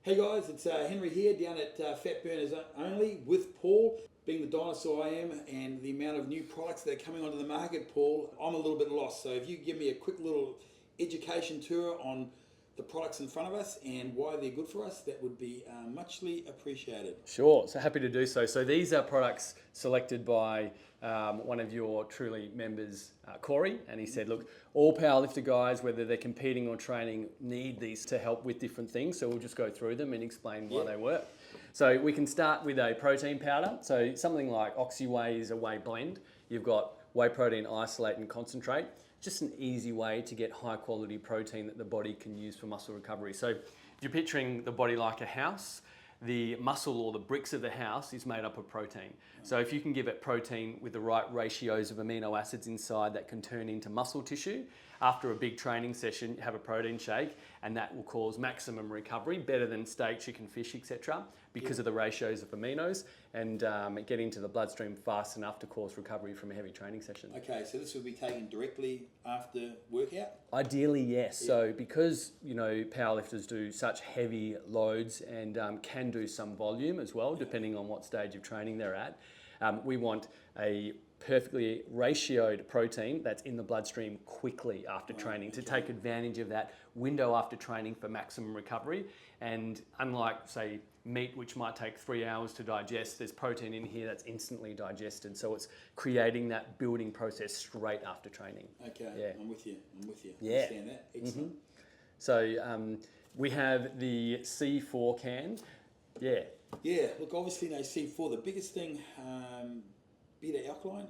Hey guys, it's Henry here down at Fat Burners Only with Paul. Being the dinosaur I am and the amount of new products that are coming onto the market, Paul, I'm a little bit lost. So if you give me a quick little education tour on the products in front of us and why they're good for us, that would be muchly appreciated. Sure, so happy to do so. So these are products selected by one of your Truly members, Corey, and he said, look, all powerlifter guys, whether they're competing or training, need these to help with different things. So we'll just go through them and explain why they work. So we can start with a protein powder. So something like Oxywhey is a whey blend. You've got whey protein isolate and concentrate. Just an easy way to get high quality protein that the body can use for muscle recovery. So if you're picturing the body like a house, the muscle or the bricks of the house is made up of protein. So if you can give it protein with the right ratios of amino acids inside that can turn into muscle tissue, after a big training session, have a protein shake, and that will cause maximum recovery, better than steak, chicken, fish, etc., because of the ratios of aminos, and get into the bloodstream fast enough to cause recovery from a heavy training session. Okay, so this will be taken directly after workout? Ideally, yes. So because, you know, powerlifters do such heavy loads and can do some volume as well, depending on what stage of training they're at, we want a perfectly ratioed protein that's in the bloodstream quickly after training to take advantage of that window after training for maximum recovery. And unlike, say, meat, which might take 3 hours to digest, there's protein in here that's instantly digested. So it's creating that building process straight after training. Okay, Yeah. I'm with you. Yeah. Understand that. Excellent. So we have the C4 can. Yeah. Yeah, look, obviously they C4, the biggest thing, beta-alkaline?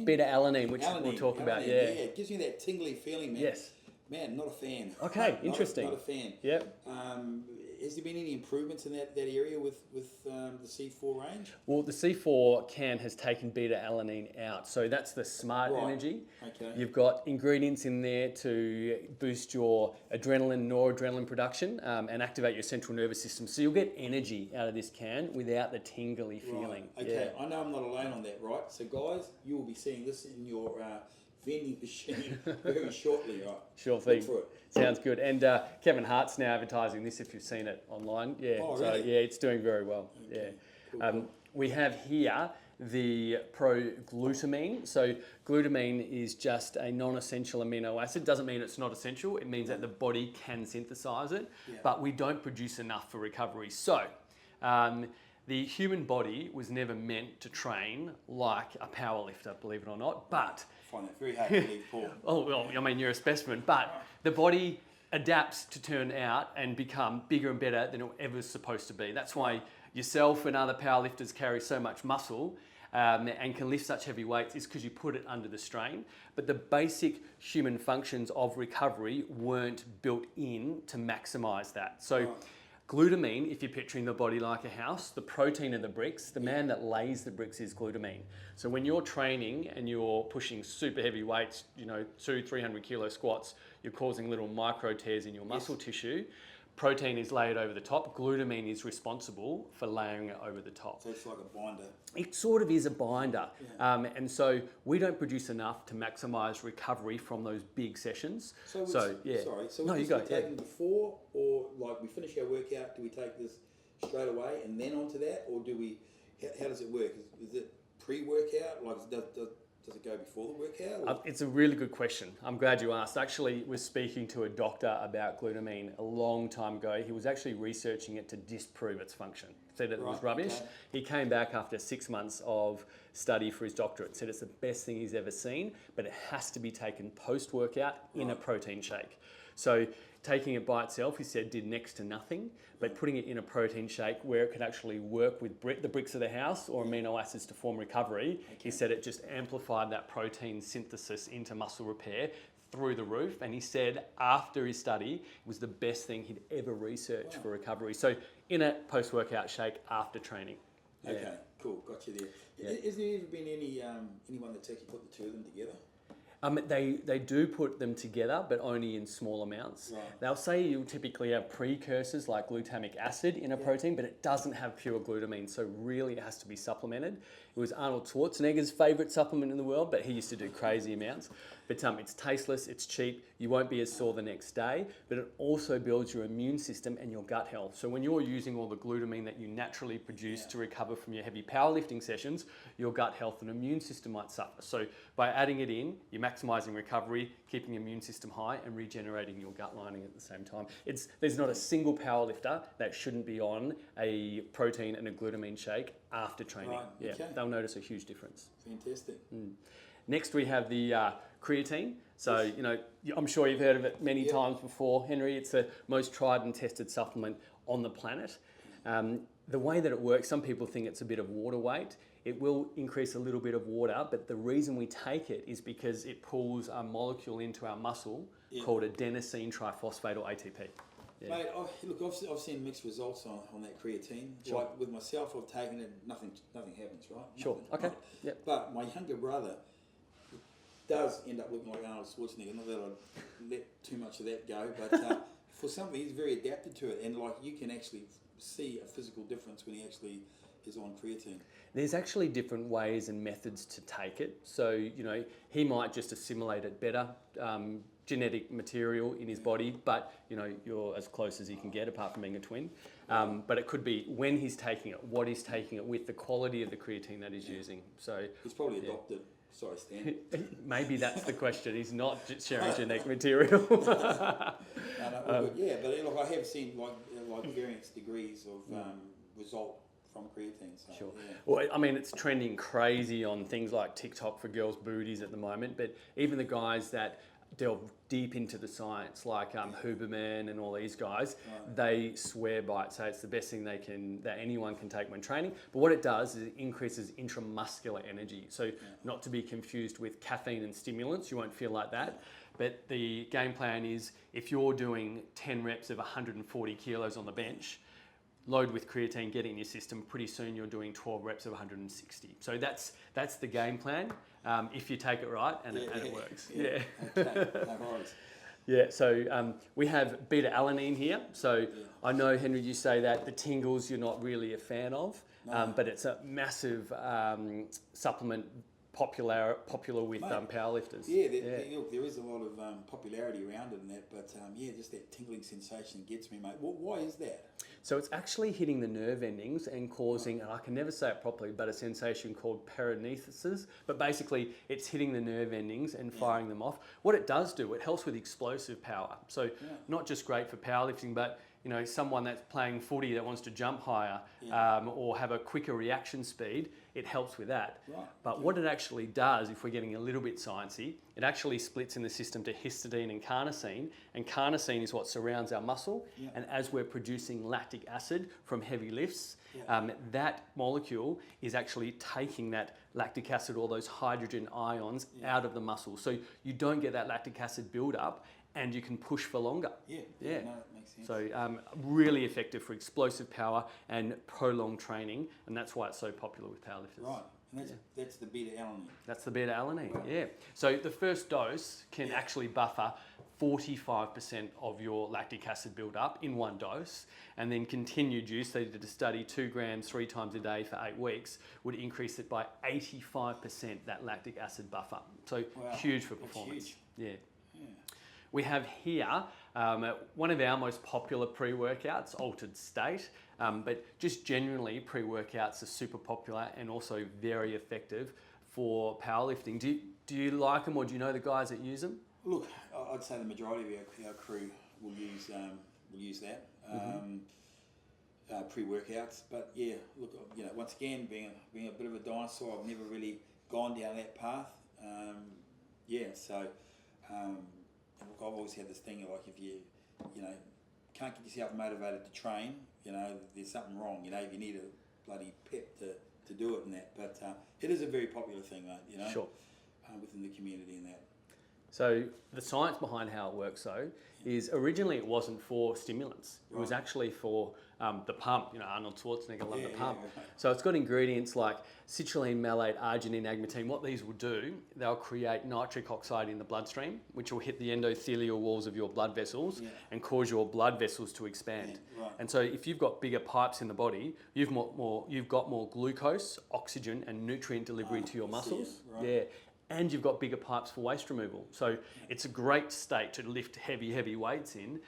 Beta-alanine, which Alanine, we'll talk about, alanine, yeah. It gives you that tingly feeling, man. Yes. Man, not a fan. Okay, interesting. Not a fan. Yep. Has there been any improvements in that area with the C4 range? Well, the C4 can has taken beta-alanine out, so that's the smart energy. Okay. You've got ingredients in there to boost your adrenaline, noradrenaline production and activate your central nervous system. So you'll get energy out of this can without the tingly feeling. Okay, Yeah. I know I'm not alone on that, right? So guys, you will be seeing this in your vending machine very shortly, right? Sure thing. Look for it. Sounds good. And Kevin Hart's now advertising this if you've seen it online. Yeah. Oh, so really? yeah, it's doing very well. Okay. Yeah. Cool. We have here the Glutamine. So glutamine is just a non-essential amino acid. Doesn't mean it's not essential. It means that the body can synthesize it, but we don't produce enough for recovery. So the human body was never meant to train like a power lifter, believe it or not, but I find that very hard to believe, Paul. oh, well, I mean, you're a specimen, but the body adapts to turn out and become bigger and better than it ever was supposed to be. That's why yourself and other powerlifters carry so much muscle and can lift such heavy weights, is because you put it under the strain. But the basic human functions of recovery weren't built in to maximize that. So glutamine, if you're picturing the body like a house, the protein of the bricks, the man that lays the bricks is glutamine. So when you're training and you're pushing super heavy weights, you know, 200-300 kilo squats, you're causing little micro tears in your muscle tissue. Protein is layered over the top. Glutamine is responsible for layering it over the top. So it's like a binder. It sort of is a binder. And so we don't produce enough to maximize recovery from those big sessions. So yeah. Sorry, so no, we you go. taken before, or like we finish our workout, do we take this straight away and then onto that, or do we, how does it work? Is it pre-workout? Like does it go before the workout? It's a really good question. I'm glad you asked. Actually, was speaking to a doctor about glutamine a long time ago. He was actually researching it to disprove its function. Said it was rubbish. Okay. He came back after 6 months of study for his doctorate. Said it's the best thing he's ever seen, but it has to be taken post-workout in a protein shake. So taking it by itself, he said, did next to nothing, but putting it in a protein shake where it could actually work with the bricks of the house or amino acids to form recovery, he said it just amplified that protein synthesis into muscle repair through the roof. And he said after his study, it was the best thing he'd ever researched for recovery. So in a post-workout shake after training. Okay, Yeah. cool, got you there. Yeah. Has there ever been anyone that's actually put the two of them together? They do put them together, but only in small amounts. Right. They'll say you typically have precursors like glutamic acid in a protein, but it doesn't have pure glutamine, so really it has to be supplemented. It was Arnold Schwarzenegger's favourite supplement in the world, but he used to do crazy amounts. But it's tasteless, it's cheap, you won't be as sore the next day, but it also builds your immune system and your gut health. So when you're using all the glutamine that you naturally produce to recover from your heavy powerlifting sessions, your gut health and immune system might suffer. So by adding it in, you're maximising recovery, keeping your immune system high and regenerating your gut lining at the same time. There's not a single powerlifter that shouldn't be on a protein and a glutamine shake after training. Right. Okay. They'll notice a huge difference. Fantastic. Next, we have the creatine. So, I'm sure you've heard of it many times before, Henry. It's the most tried and tested supplement on the planet. The way that it works, some people think it's a bit of water weight. It will increase a little bit of water, but the reason we take it is because it pulls a molecule into our muscle called adenosine triphosphate or ATP. Yeah. Mate, I've seen mixed results on that creatine. Sure. Like with myself, I've taken it, nothing happens, right? Sure. Nothing, Okay. right? Yep. But my younger brother does end up looking like Arnold Schwarzenegger. Not that I'd let too much of that go, but for something, he's very adapted to it, and like you can actually see a physical difference when he actually is on creatine. There's actually different ways and methods to take it. So, he might just assimilate it better, genetic material in his body, but, you're as close as he can get apart from being a twin. But it could be when he's taking it, what he's taking it with, the quality of the creatine that he's using. So he's probably adopted. Sorry, Stan. Maybe that's the question. He's not just sharing genetic material. No, good. Yeah, but look, I have seen like various degrees of result from creatine. So, Sure. Yeah. Well, I mean, it's trending crazy on things like TikTok for girls' booties at the moment, but even the guys that delve deep into the science, like Huberman and all these guys, they swear by it. So it's the best thing that anyone can take when training. But what it does is it increases intramuscular energy. So not to be confused with caffeine and stimulants, you won't feel like that. But the game plan is if you're doing 10 reps of 140 kilos on the bench, load with creatine, get it in your system, pretty soon you're doing 12 reps of 160. So that's the game plan if you take it right and it works. Yeah. Okay. No worries. Yeah, so we have beta-alanine here. So I know, Henry, you say that the tingles you're not really a fan of, but it's a massive supplement popular with powerlifters. Look, there is a lot of popularity around it and that, but just that tingling sensation gets me, mate. Why is that? So it's actually hitting the nerve endings and causing, and I can never say it properly, but a sensation called paranethesis. But basically, it's hitting the nerve endings and firing them off. What it does do, it helps with explosive power. So not just great for powerlifting, but someone that's playing footy that wants to jump higher or have a quicker reaction speed, it helps with that. Right. But what it actually does, if we're getting a little bit sciencey, it actually splits in the system to histidine and carnosine is what surrounds our muscle. Yeah. And as we're producing lactic acid from heavy lifts, that molecule is actually taking that lactic acid, all those hydrogen ions out of the muscle. So you don't get that lactic acid build-up and you can push for longer. Yeah. No, it makes sense. So really effective for explosive power and prolonged training, and that's why it's so popular with powerlifters. Right, and that's the beta-alanine. That's the beta-alanine, yeah. So the first dose can actually buffer 45% of your lactic acid build-up in one dose, and then continued use, they did a study, 2 grams 3 times a day for 8 weeks, would increase it by 85%, that lactic acid buffer. So huge for performance. Huge. Yeah. We have here one of our most popular pre-workouts, Altered State, but just generally pre-workouts are super popular and also very effective for powerlifting. Do you like them, or do you know the guys that use them? Look, I'd say the majority of our crew will use that pre-workouts. But yeah, look, once again, being a bit of a dinosaur, I've never really gone down that path. Look, I've always had this thing of like if you can't get yourself motivated to train, there's something wrong. If you need a bloody pep to do it and that. But it is a very popular thing, mate. Sure. Within the community and that. So the science behind how it works, though, is originally it wasn't for stimulants. It was actually for the pump. You know, Arnold Schwarzenegger loved the pump. Right. So it's got ingredients like citrulline, malate, arginine, agmatine. What these will do, they'll create nitric oxide in the bloodstream, which will hit the endothelial walls of your blood vessels and cause your blood vessels to expand. Right. And so if you've got bigger pipes in the body, you've got more glucose, oxygen, and nutrient delivery to your muscles. Right. Yeah. And you've got bigger pipes for waste removal. So it's a great state to lift heavy weights in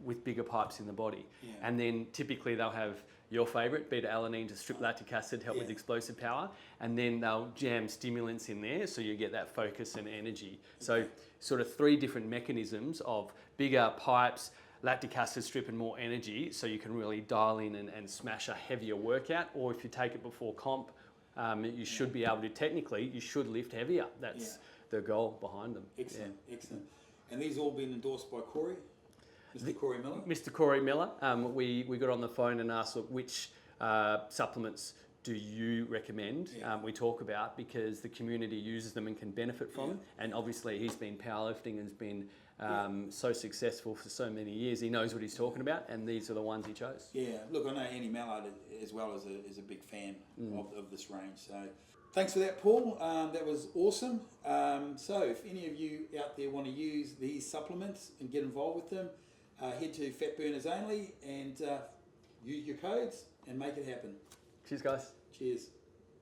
with bigger pipes in the body. Yeah. And then typically they'll have your favourite, beta-alanine to strip lactic acid, help with explosive power. And then they'll jam stimulants in there so you get that focus and energy. So sort of 3 different mechanisms of bigger pipes, lactic acid strip and more energy, so you can really dial in and smash a heavier workout. Or if you take it before comp, you should be able to, technically, you should lift heavier. That's the goal behind them. Excellent, excellent. And these all been endorsed by Corey, Mr. Corey Miller? Mr. Corey Miller. We got on the phone and asked, look, which supplements do you recommend we talk about, because the community uses them and can benefit from them. And obviously he's been powerlifting and has been so successful for so many years. He knows what he's talking about, and these are the ones he chose. Yeah, look, I know Andy Mallard as well is a big fan of this range. So thanks for that, Paul. That was awesome. So if any of you out there want to use these supplements and get involved with them, head to Fat Burners Only and use your codes and make it happen. Cheers, guys. Cheers.